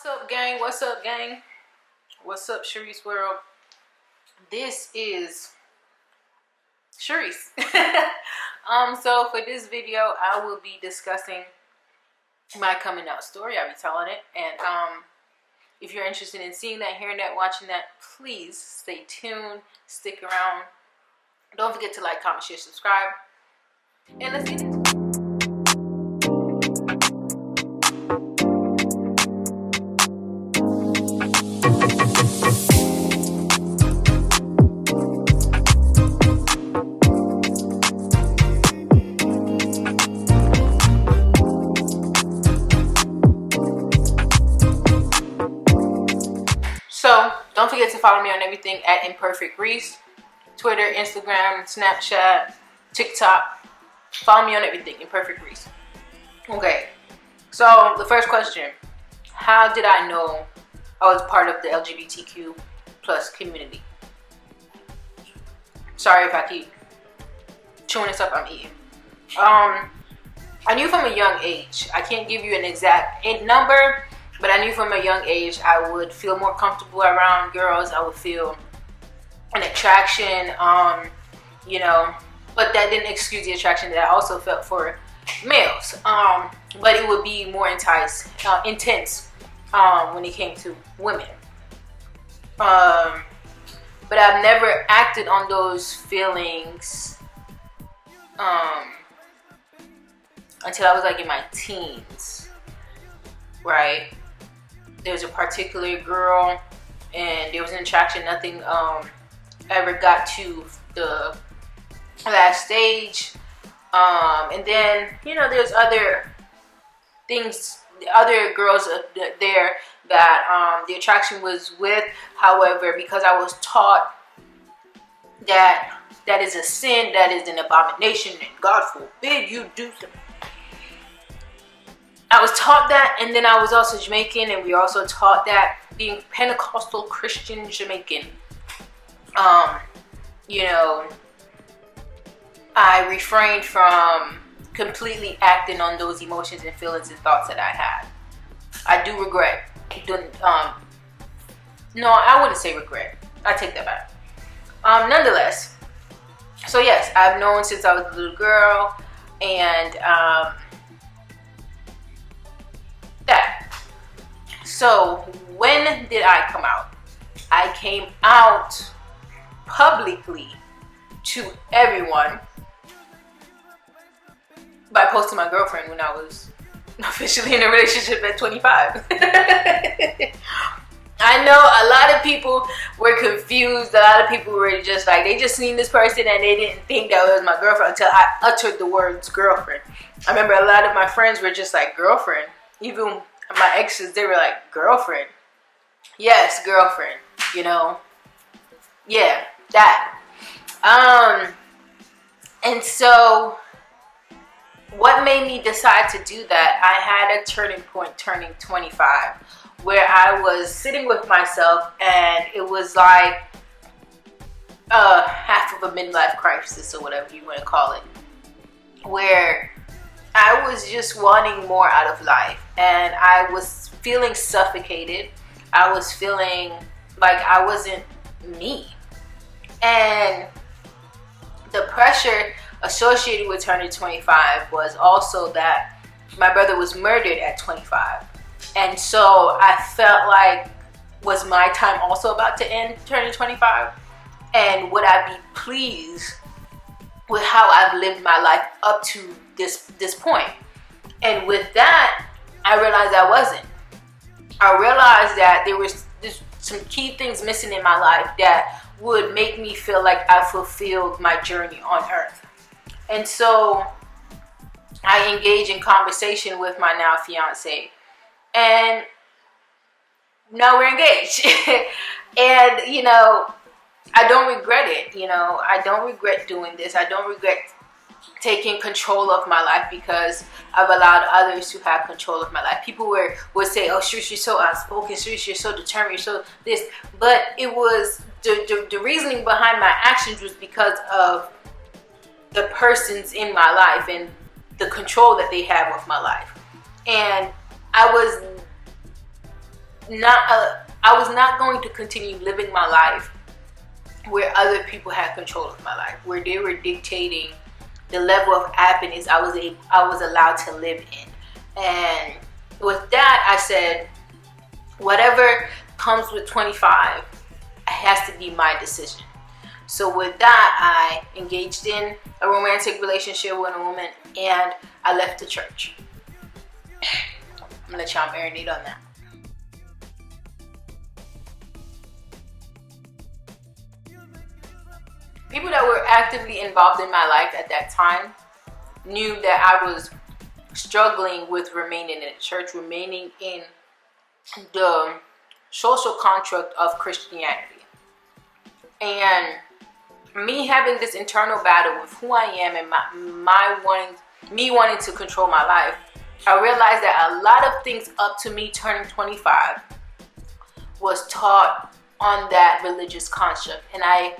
What's up, gang? What's up, gang? What's up, Sharice World? This is Sharice. So for this video, I will be discussing my coming out story. I'll be telling it, and if you're interested in seeing that, hearing that, watching that, please stay tuned, stick around. Don't forget to like, comment, share, subscribe, and let's get into it. So don't forget to follow me on everything at Imperfect Reese. Twitter, Instagram, Snapchat, TikTok. Follow me on everything, Imperfect Reese. Okay, so the first question. How did I know I was part of the LGBTQ plus community? Sorry if I keep chewing this up, I'm eating. I knew from a young age. I can't give you an exact number, but I knew from a young age I would feel more comfortable around girls. I would feel an attraction, but that didn't excuse the attraction that I also felt for males. But it would be more intense when it came to women. But I've never acted on those feelings until I was like in my teens, right? There was a particular girl, and there was an attraction. Nothing ever got to the last stage. And then, there's other things, other girls there that the attraction was with. However, because I was taught that is a sin, that is an abomination, and God forbid you do something. I was taught that, and then I was also Jamaican, and we also taught that being Pentecostal Christian Jamaican. I refrained from completely acting on those emotions and feelings and thoughts that I had. I do regret doing, no, I wouldn't say regret. I take that back. Nonetheless, so yes, I've known since I was a little girl, and that. So when did I come out? I came out publicly to everyone by posting my girlfriend when I was officially in a relationship at 25. I know a lot of people were confused. A lot of people were just like, they just seen this person and they didn't think that was my girlfriend until I uttered the words girlfriend. I remember a lot of my friends were just like, girlfriend. Even my exes, they were like, girlfriend. Yes, girlfriend. Yeah, that. And so what made me decide to do that? I had a turning point turning 25 where I was sitting with myself, and it was like half of a midlife crisis, or whatever you want to call it, where I was just wanting more out of life, and I was feeling suffocated. I was feeling like I wasn't me. And the pressure associated with turning 25 was also that my brother was murdered at 25. And so I felt like, was my time also about to end turning 25? And would I be pleased with how I've lived my life up to this point? And with that, I realized I wasn't. I realized that there was some key things missing in my life that would make me feel like I fulfilled my journey on earth. And so I engaged in conversation with my now fiance, and now we're engaged. And I don't regret it. I don't regret doing this. I don't regret taking control of my life because I've allowed others to have control of my life. People would say, oh, Sharice, you're so outspoken. Sharice, you're so determined. You're so this. But it was the reasoning behind my actions was because of the persons in my life and the control that they have with my life. And I was I was not going to continue living my life where other people had control of my life, where they were dictating the level of happiness I was allowed to live in. And with that, I said, whatever comes with 25, it has to be my decision. So with that, I engaged in a romantic relationship with a woman, and I left the church. I'm gonna let y'all marinate on that. People that were actively involved in my life at that time knew that I was struggling with remaining in the church, remaining in the social construct of Christianity. And me having this internal battle with who I am and me wanting to control my life, I realized that a lot of things up to me turning 25 was taught on that religious construct, and I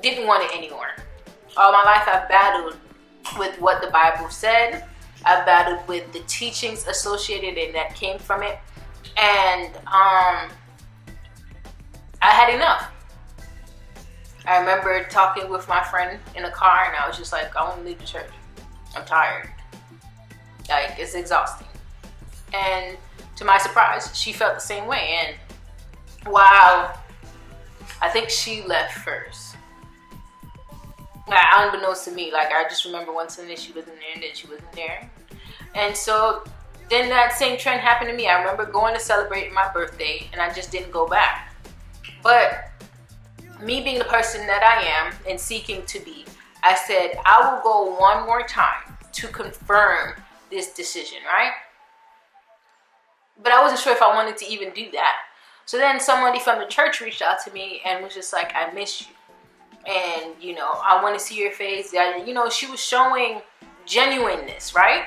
didn't want it anymore. All my life I've battled with what the Bible said. I've battled with the teachings associated and that came from it. And I had enough. I remember talking with my friend in a car, and I was just like, I want to leave the church. I'm tired. Like, it's exhausting. And to my surprise, she felt the same way. And while I think she left first, unbeknownst to me, like, I just remember one Sunday she wasn't there, and then she wasn't there. And so then that same trend happened to me. I remember going to celebrate my birthday, and I just didn't go back. But me being the person that I am and seeking to be, I said, I will go one more time to confirm this decision, right? But I wasn't sure if I wanted to even do that. So then somebody from the church reached out to me and was just like, I miss you. And, I want to see your face. She was showing genuineness, right?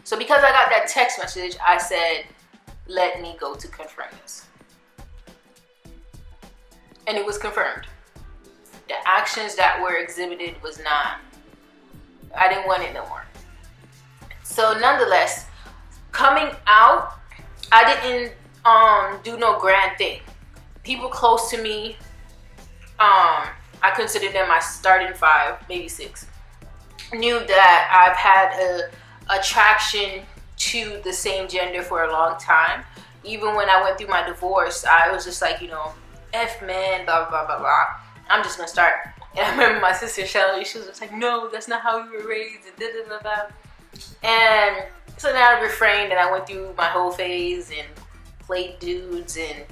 So because I got that text message, I said, let me go to confirm this. And it was confirmed. The actions that were exhibited was not, I didn't want it no more. So nonetheless, coming out, I didn't do no grand thing. People close to me, I consider them my starting 5, maybe 6, knew that I've had a attraction to the same gender for a long time. Even when I went through my divorce, I was just like, F men, blah, blah, blah, blah. I'm just gonna start. And I remember my sister Shelly, she was just like, no, that's not how we were raised, and da, da, da, da. And so then I refrained, and I went through my whole phase and played dudes and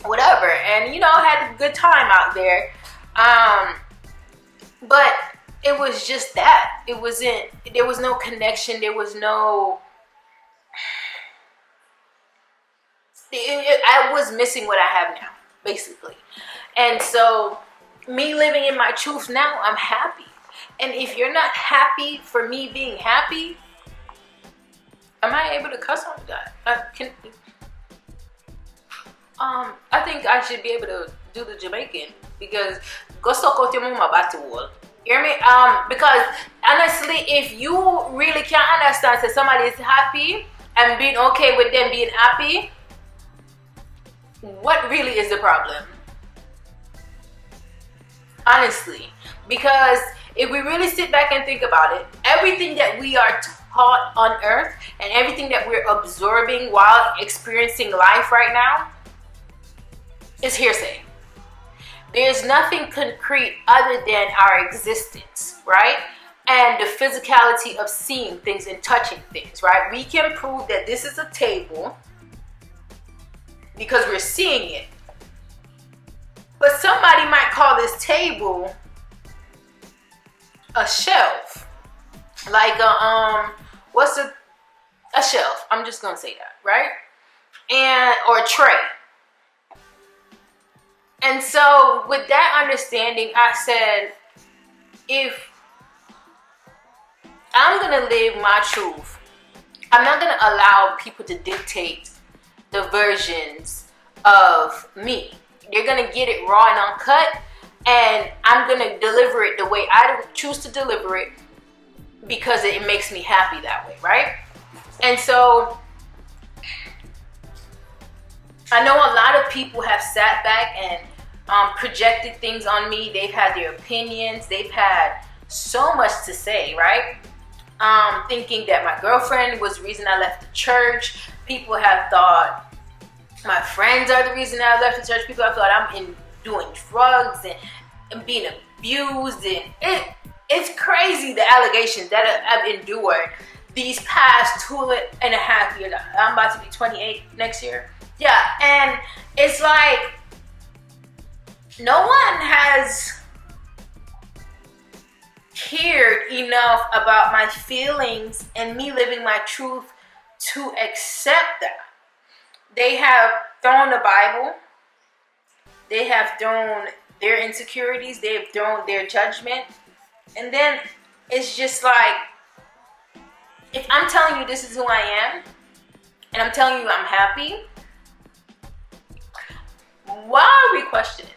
whatever. And, I had a good time out there. But it was just that. There was no connection. There was no, I was missing what I have now, basically. And so me living in my truth now, I'm happy. And if you're not happy for me being happy, am I able to cuss on that? I think I should be able to do the Jamaican, because go suck out your mama batty wall. You hear me? Because honestly, if you really can't understand that somebody is happy and being okay with them being happy, what really is the problem? Honestly, because if we really sit back and think about it, everything that we are taught on earth and everything that we're absorbing while experiencing life right now is hearsay. There's nothing concrete other than our existence, right? And the physicality of seeing things and touching things, right? We can prove that this is a table because we're seeing it. But somebody might call this table a shelf. Like a shelf. I'm just gonna say that, right? Or a tray. And so with that understanding, I said, if I'm going to live my truth, I'm not going to allow people to dictate the versions of me. They're going to get it raw and uncut, and I'm going to deliver it the way I choose to deliver it because it makes me happy that way, right? And so I know a lot of people have sat back and projected things on me. They've had their opinions. They've had so much to say, right? Thinking that my girlfriend was the reason I left the church. People have thought my friends are the reason I left the church. People have thought I'm doing drugs and being abused. And it's crazy, the allegations that I've endured these past 2.5 years. I'm about to be 28 next year. Yeah, and it's like no one has cared enough about my feelings and me living my truth to accept that. They have thrown the Bible. They have thrown their insecurities. They have thrown their judgment. And then it's just like, if I'm telling you this is who I am, and I'm telling you I'm happy, why are we questioning it?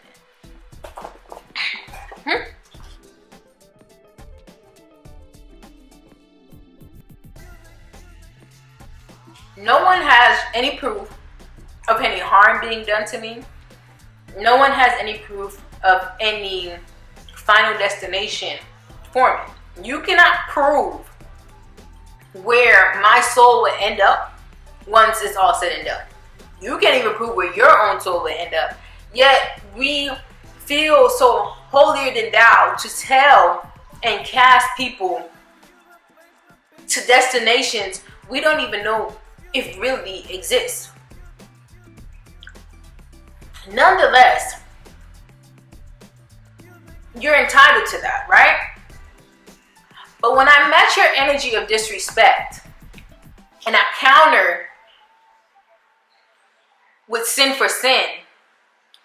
No one has any proof of any harm being done to me. No one has any proof of any final destination for me. You cannot prove where my soul will end up once it's all said and done. You can't even prove where your own soul will end up. Yet we feel so holier than thou to tell and cast people to destinations we don't even know if really exists. Nonetheless, you're entitled to that, right? But when I match your energy of disrespect and I counter with sin for sin,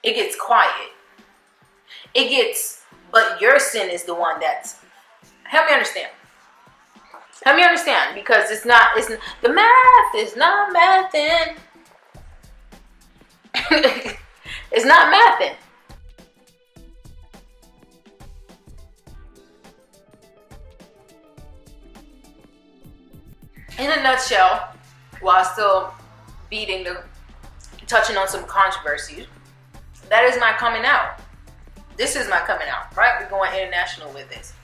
it gets quiet. It gets, but your sin is the one that's, help me understand. Help me understand, because it's the math is not mathing. It's not mathing. In a nutshell, while still touching on some controversies, that is my coming out. This is my coming out, right? We're going international with this.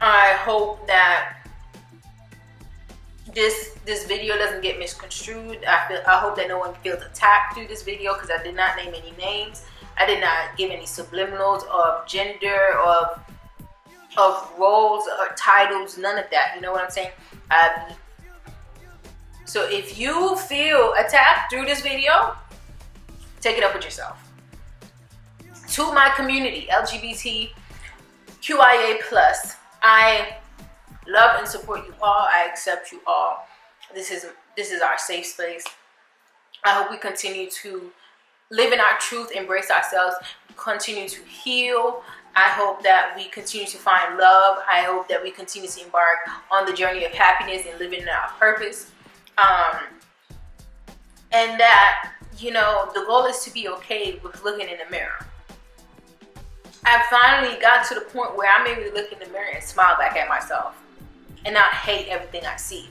I hope that this video doesn't get misconstrued. I hope that no one feels attacked through this video, because I did not name any names. I did not give any subliminals of gender, of roles or titles, none of that. You know what I'm saying? So if you feel attacked through this video, take it up with yourself. To my community, LGBTQIA+, I love and support you all. I accept you all. This is our safe space. I hope we continue to live in our truth, embrace ourselves, continue to heal. I hope that we continue to find love. I hope that we continue to embark on the journey of happiness and living in our purpose. And that, the goal is to be okay with looking in the mirror. I finally got to the point where I'm able to look in the mirror and smile back at myself and not hate everything I see.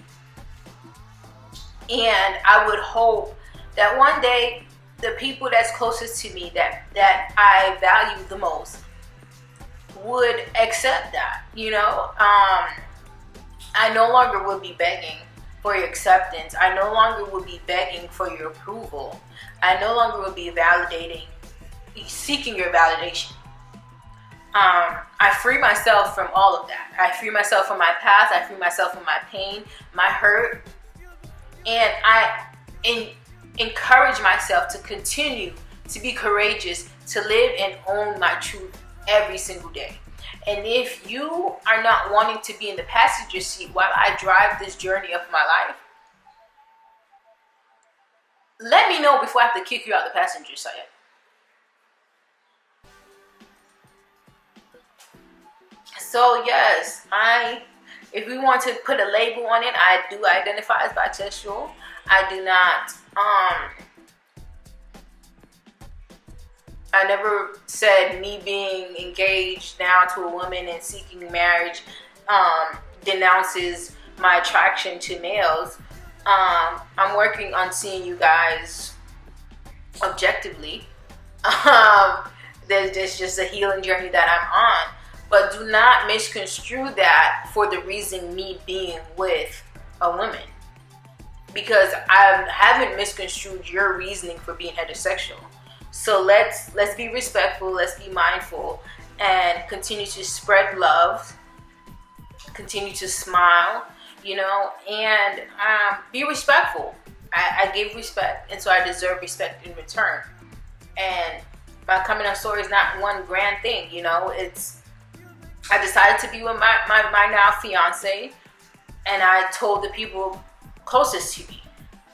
And I would hope that one day the people that's closest to me, that I value the most, would accept that. I no longer will be begging for your acceptance. I no longer will be begging for your approval. I no longer will be seeking your validation. I free myself from all of that. I free myself from my past. I free myself from my pain, my hurt. And I encourage myself to continue to be courageous, to live and own my truth every single day. And if you are not wanting to be in the passenger seat while I drive this journey of my life, let me know before I have to kick you out the passenger side. So yes, if we want to put a label on it, I do identify as bisexual. I do not, I never said me being engaged now to a woman and seeking marriage denounces my attraction to males. I'm working on seeing you guys objectively. There's just a healing journey that I'm on. But do not misconstrue that for the reason me being with a woman. Because I haven't misconstrued your reasoning for being heterosexual. So let's be respectful, let's be mindful, and continue to spread love, continue to smile, and be respectful. I give respect, and so I deserve respect in return. And my coming out story is not one grand thing, I decided to be with my now fiance, and I told the people closest to me.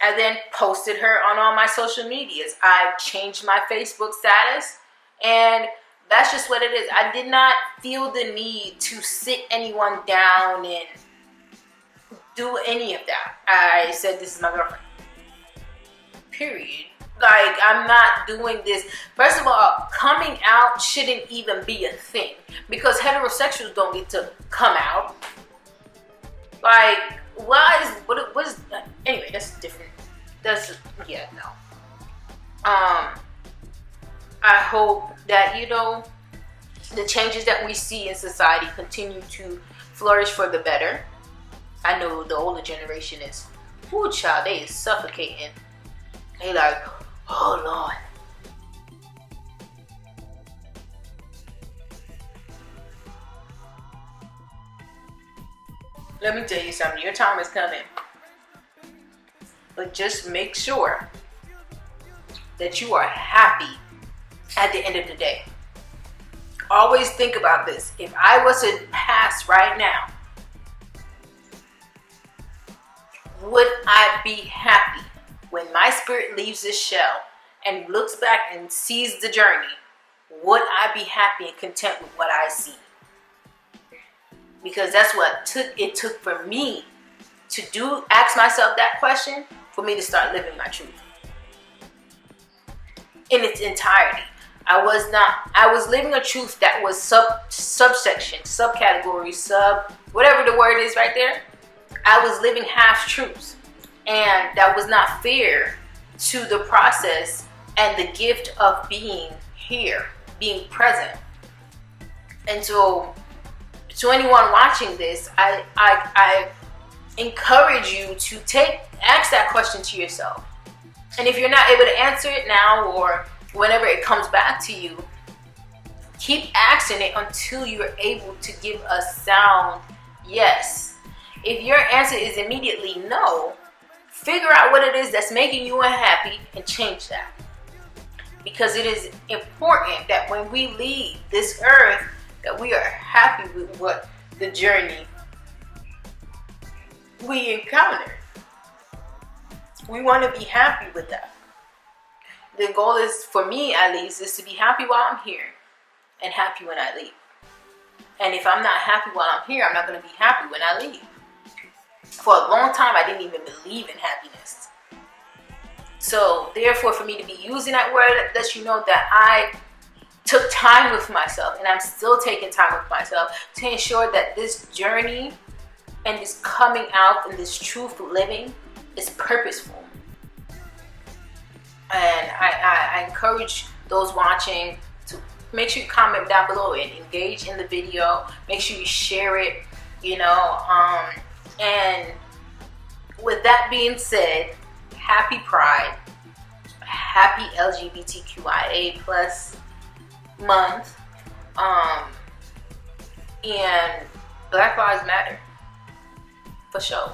I then posted her on all my social medias. I changed my Facebook status, and that's just what it is. I did not feel the need to sit anyone down and do any of that. I said, this is my girlfriend. Period. Like, I'm not doing this. First of all, coming out shouldn't even be a thing, because heterosexuals don't get to come out. Like, what is anyway, that's different. No. I hope that, the changes that we see in society continue to flourish for the better. I know the older generation is, child, they is suffocating. They like, oh Lord. Let me tell you something, your time is coming. But just make sure that you are happy at the end of the day. Always think about this. If I was to pass right now, would I be happy when my spirit leaves this shell and looks back and sees the journey? Would I be happy and content with what I see? Because that's what it took for me to ask myself that question, for me to start living my truth in its entirety. I was living a truth that was subsection, subcategory, whatever the word is right there. I was living half truths, and that was not fair to the process and the gift of being here, being present. And so, to anyone watching this, I encourage you to ask that question to yourself. And if you're not able to answer it now or whenever it comes back to you, keep asking it until you're able to give a sound yes. If your answer is immediately no, figure out what it is that's making you unhappy and change that. Because it is important that when we leave this earth, that we are happy with what the journey we encountered. We want to be happy with that. The goal is, for me at least, is to be happy while I'm here and happy when I leave. And if I'm not happy while I'm here, I'm not going to be happy when I leave. For a long time, I didn't even believe in happiness. So therefore, for me to be using that word, that lets you know that I took time with myself, and I'm still taking time with myself to ensure that this journey and this coming out and this truth living is purposeful. And I encourage those watching to make sure you comment down below and engage in the video. Make sure you share it, and with that being said, happy Pride, happy LGBTQIA plus month, and Black Lives Matter, for sure.